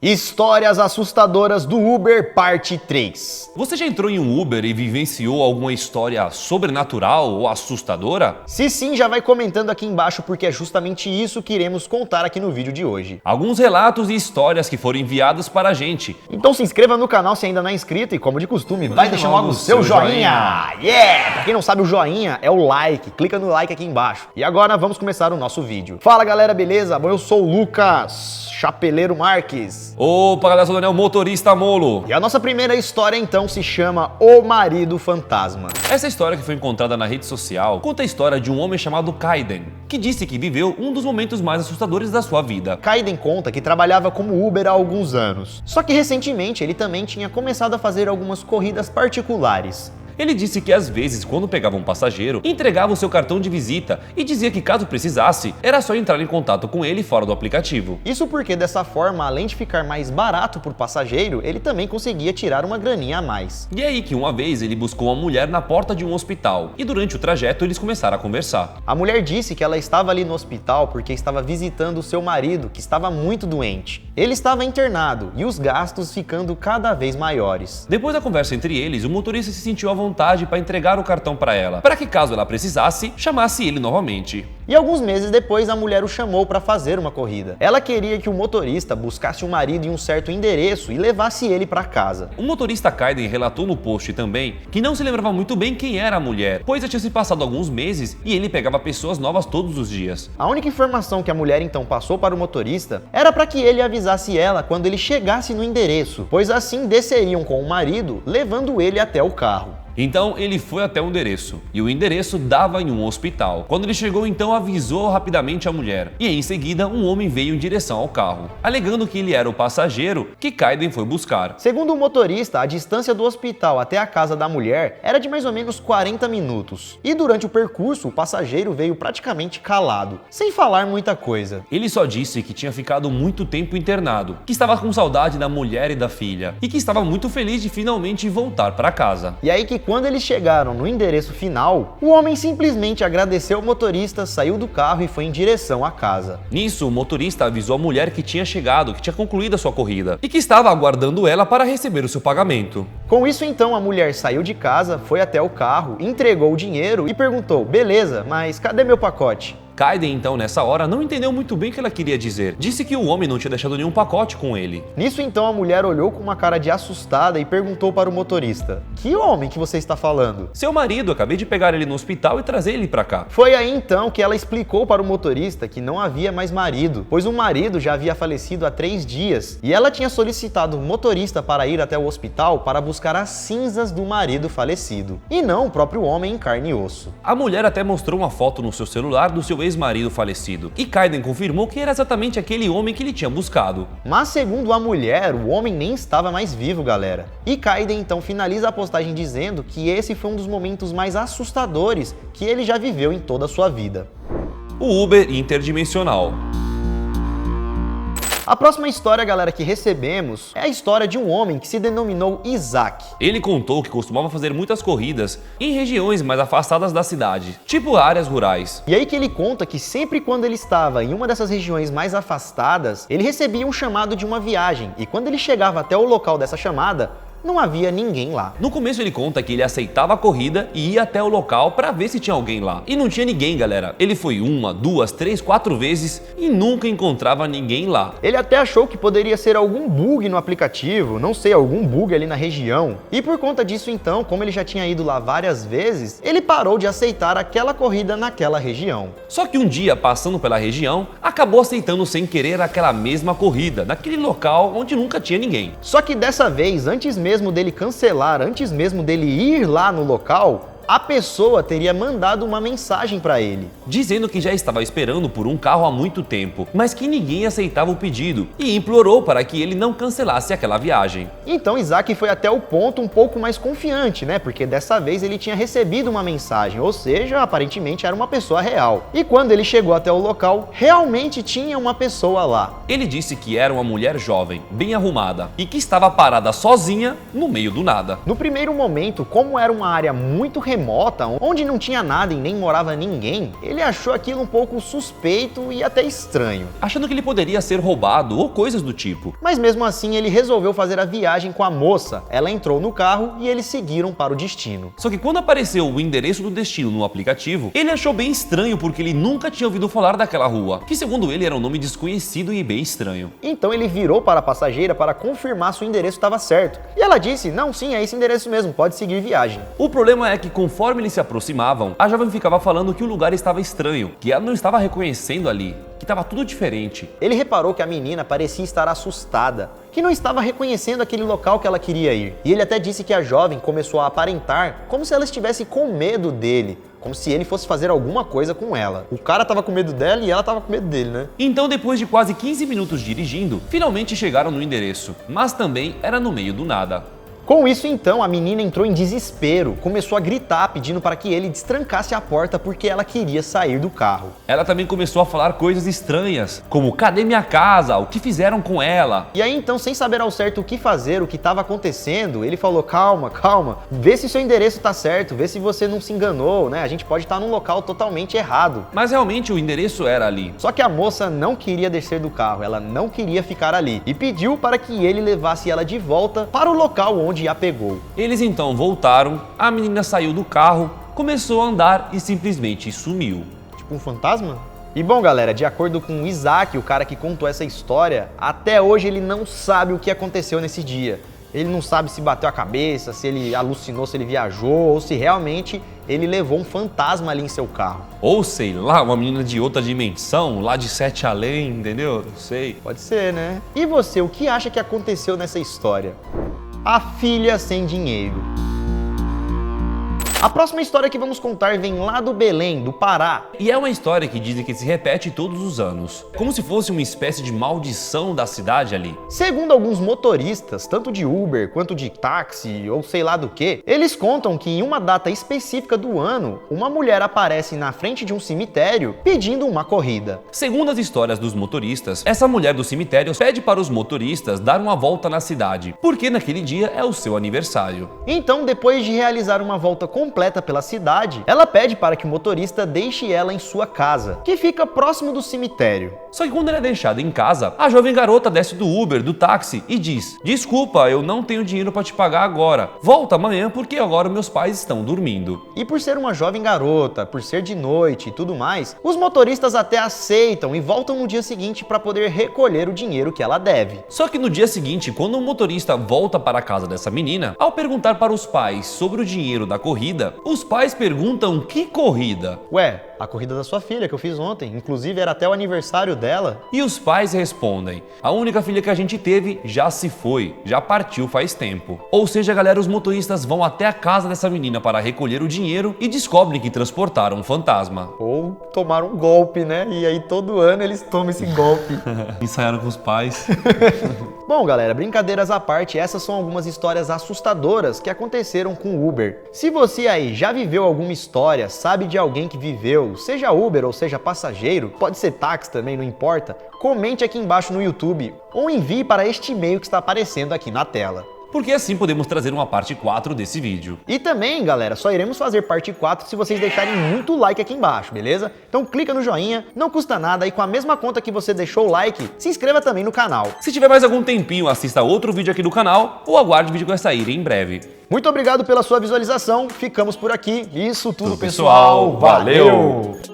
Histórias assustadoras do Uber, parte 3. Você já entrou em um Uber e vivenciou alguma história sobrenatural ou assustadora? Se sim, já vai comentando aqui embaixo porque é justamente isso que iremos contar aqui no vídeo de hoje. Alguns relatos e histórias que foram enviados para a gente. Então se inscreva no canal se ainda não é inscrito e, como de costume, vai deixando logo o seu joinha. Yeah! Pra quem não sabe, o joinha é o like. Clica no like aqui embaixo. E agora vamos começar o nosso vídeo. Fala galera, beleza? Bom, eu sou o Lucas Chapeleiro Marques. Opa galera, eu sou o Daniel, motorista Molo. E a nossa primeira história então se chama O Marido Fantasma. Essa história que foi encontrada na rede social conta a história de um homem chamado Kaiden, que disse que viveu um dos momentos mais assustadores da sua vida. Kaiden conta que trabalhava como Uber há alguns anos. Só que recentemente ele também tinha começado a fazer algumas corridas particulares. Ele disse que às vezes, quando pegava um passageiro, entregava o seu cartão de visita e dizia que caso precisasse, era só entrar em contato com ele fora do aplicativo. Isso porque dessa forma, além de ficar mais barato por passageiro, ele também conseguia tirar uma graninha a mais. E é aí que uma vez ele buscou uma mulher na porta de um hospital e durante o trajeto eles começaram a conversar. A mulher disse que ela estava ali no hospital porque estava visitando o seu marido, que estava muito doente. Ele estava internado e os gastos ficando cada vez maiores. Depois da conversa entre eles, o motorista se sentiu à vontade para entregar o cartão para ela, para que caso ela precisasse, chamasse ele novamente. E alguns meses depois a mulher o chamou para fazer uma corrida. Ela queria que o motorista buscasse o marido em um certo endereço e levasse ele para casa. O motorista Kaiden relatou no post também que não se lembrava muito bem quem era a mulher, pois já tinha se passado alguns meses e ele pegava pessoas novas todos os dias. A única informação que a mulher então passou para o motorista era para que ele avisasse ela quando ele chegasse no endereço, pois assim desceriam com o marido, levando ele até o carro. Então ele foi até o endereço, e o endereço dava em um hospital. Quando ele chegou então avisou rapidamente a mulher, e em seguida um homem veio em direção ao carro, alegando que ele era o passageiro que Kaiden foi buscar. Segundo o motorista, a distância do hospital até a casa da mulher era de mais ou menos 40 minutos, e durante o percurso o passageiro veio praticamente calado, sem falar muita coisa. Ele só disse que tinha ficado muito tempo internado, que estava com saudade da mulher e da filha, e que estava muito feliz de finalmente voltar para casa. E aí que quando eles chegaram no endereço final, o homem simplesmente agradeceu ao motorista, saiu do carro e foi em direção à casa. Nisso, o motorista avisou a mulher que tinha chegado, que tinha concluído a sua corrida e que estava aguardando ela para receber o seu pagamento. Com isso então, a mulher saiu de casa, foi até o carro, entregou o dinheiro e perguntou: beleza, mas cadê meu pacote? Kaiden, então, nessa hora, não entendeu muito bem o que ela queria dizer. Disse que o homem não tinha deixado nenhum pacote com ele. Nisso, então, a mulher olhou com uma cara de assustada e perguntou para o motorista: que homem que você está falando? Seu marido, acabei de pegar ele no hospital e trazer ele pra cá. Foi aí, então, que ela explicou para o motorista que não havia mais marido, pois o marido já havia falecido há 3 dias e ela tinha solicitado o motorista para ir até o hospital para buscar as cinzas do marido falecido, e não o próprio homem em carne e osso. A mulher até mostrou uma foto no seu celular do seu ex-marido falecido, e Kaiden confirmou que era exatamente aquele homem que ele tinha buscado. Mas segundo a mulher, o homem nem estava mais vivo, galera. E Kaiden então finaliza a postagem dizendo que esse foi um dos momentos mais assustadores que ele já viveu em toda a sua vida. O Uber interdimensional. A próxima história, galera, que recebemos é a história de um homem que se denominou Isaac. Ele contou que costumava fazer muitas corridas em regiões mais afastadas da cidade, tipo áreas rurais. E aí que ele conta que sempre quando ele estava em uma dessas regiões mais afastadas, ele recebia um chamado de uma viagem, e quando ele chegava até o local dessa chamada, não havia ninguém lá. No começo ele conta que ele aceitava a corrida e ia até o local para ver se tinha alguém lá. E não tinha ninguém, galera. Ele foi 1, 2, 3, 4 vezes e nunca encontrava ninguém lá. Ele até achou que poderia ser algum bug no aplicativo, não sei, algum bug ali na região. E por conta disso então, como ele já tinha ido lá várias vezes, ele parou de aceitar aquela corrida naquela região. Só que um dia, passando pela região, acabou aceitando sem querer aquela mesma corrida, naquele local onde nunca tinha ninguém. Só que dessa vez, antes mesmo dele cancelar, antes mesmo dele ir lá no local, a pessoa teria mandado uma mensagem para ele, dizendo que já estava esperando por um carro há muito tempo, mas que ninguém aceitava o pedido e implorou para que ele não cancelasse aquela viagem. Então Isaac foi até o ponto um pouco mais confiante, né? Porque dessa vez ele tinha recebido uma mensagem, ou seja, aparentemente era uma pessoa real. E quando ele chegou até o local, realmente tinha uma pessoa lá. Ele disse que era uma mulher jovem, bem arrumada e que estava parada sozinha no meio do nada. No primeiro momento, como era uma área muito remota, onde não tinha nada e nem morava ninguém, ele achou aquilo um pouco suspeito e até estranho. Achando que ele poderia ser roubado ou coisas do tipo. Mas mesmo assim ele resolveu fazer a viagem com a moça. Ela entrou no carro e eles seguiram para o destino. Só que quando apareceu o endereço do destino no aplicativo, ele achou bem estranho porque ele nunca tinha ouvido falar daquela rua, que segundo ele era um nome desconhecido e bem estranho. Então ele virou para a passageira para confirmar se o endereço estava certo. E ela disse, não, sim, é esse endereço mesmo, pode seguir viagem. O problema é que conforme eles se aproximavam, a jovem ficava falando que o lugar estava estranho, que ela não estava reconhecendo ali, que estava tudo diferente. Ele reparou que a menina parecia estar assustada, que não estava reconhecendo aquele local que ela queria ir. E ele até disse que a jovem começou a aparentar como se ela estivesse com medo dele, como se ele fosse fazer alguma coisa com ela. O cara tava com medo dela e ela tava com medo dele, né? Então, depois de quase 15 minutos dirigindo, finalmente chegaram no endereço, mas também era no meio do nada. Com isso, então, a menina entrou em desespero, começou a gritar pedindo para que ele destrancasse a porta porque ela queria sair do carro. Ela também começou a falar coisas estranhas, como cadê minha casa, o que fizeram com ela? E aí então, sem saber ao certo o que fazer, o que estava acontecendo, ele falou, calma, calma, vê se seu endereço tá certo, vê se você não se enganou, né? A gente pode estar num local totalmente errado. Mas realmente o endereço era ali. Só que a moça não queria descer do carro, ela não queria ficar ali e pediu para que ele levasse ela de volta para o local onde a pegou. Eles então voltaram, a menina saiu do carro, começou a andar e simplesmente sumiu. Tipo um fantasma? E bom, galera, de acordo com o Isaac, o cara que contou essa história, até hoje ele não sabe o que aconteceu nesse dia. Ele não sabe se bateu a cabeça, se ele alucinou, se ele viajou ou se realmente ele levou um fantasma ali em seu carro. Ou sei lá, uma menina de outra dimensão, lá de Sete Além, entendeu? Não sei. Pode ser, né? E você, o que acha que aconteceu nessa história? A filha sem dinheiro. A próxima história que vamos contar vem lá do Belém, do Pará. E é uma história que dizem que se repete todos os anos, como se fosse uma espécie de maldição da cidade ali. Segundo alguns motoristas, tanto de Uber quanto de táxi ou sei lá do que, eles contam que em uma data específica do ano, uma mulher aparece na frente de um cemitério pedindo uma corrida. Segundo as histórias dos motoristas, essa mulher do cemitério pede para os motoristas dar uma volta na cidade, porque naquele dia é o seu aniversário. Então, depois de realizar uma volta completa pela cidade, ela pede para que o motorista deixe ela em sua casa, que fica próximo do cemitério. Só que quando ela é deixada em casa, a jovem garota desce do Uber, do táxi e diz: desculpa, eu não tenho dinheiro para te pagar agora. Volta amanhã porque agora meus pais estão dormindo. E por ser uma jovem garota, por ser de noite e tudo mais, os motoristas até aceitam e voltam no dia seguinte para poder recolher o dinheiro que ela deve. Só que no dia seguinte, quando o motorista volta para a casa dessa menina, ao perguntar para os pais sobre o dinheiro da corrida, os pais perguntam que corrida? Ué, a corrida da sua filha que eu fiz ontem, inclusive era até o aniversário dela. E os pais respondem: a única filha que a gente teve já se foi, já partiu faz tempo. Ou seja, galera, os motoristas vão até a casa dessa menina para recolher o dinheiro e descobrem que transportaram um fantasma. Ou tomaram um golpe, né? E aí todo ano eles tomam esse golpe. Ensaiaram com os pais. Bom, galera, brincadeiras à parte, essas são algumas histórias assustadoras que aconteceram com o Uber. Se você aí já viveu alguma história, sabe de alguém que viveu, seja Uber ou seja passageiro, pode ser táxi também, não importa, comente aqui embaixo no YouTube ou envie para este e-mail que está aparecendo aqui na tela. Porque assim podemos trazer uma parte 4 desse vídeo. E também, galera, só iremos fazer parte 4 se vocês deixarem muito like aqui embaixo, beleza? Então clica no joinha, não custa nada e com a mesma conta que você deixou o like, se inscreva também no canal. Se tiver mais algum tempinho, assista outro vídeo aqui do canal ou aguarde o vídeo que vai sair em breve. Muito obrigado pela sua visualização, ficamos por aqui. Isso tudo, pessoal. Valeu!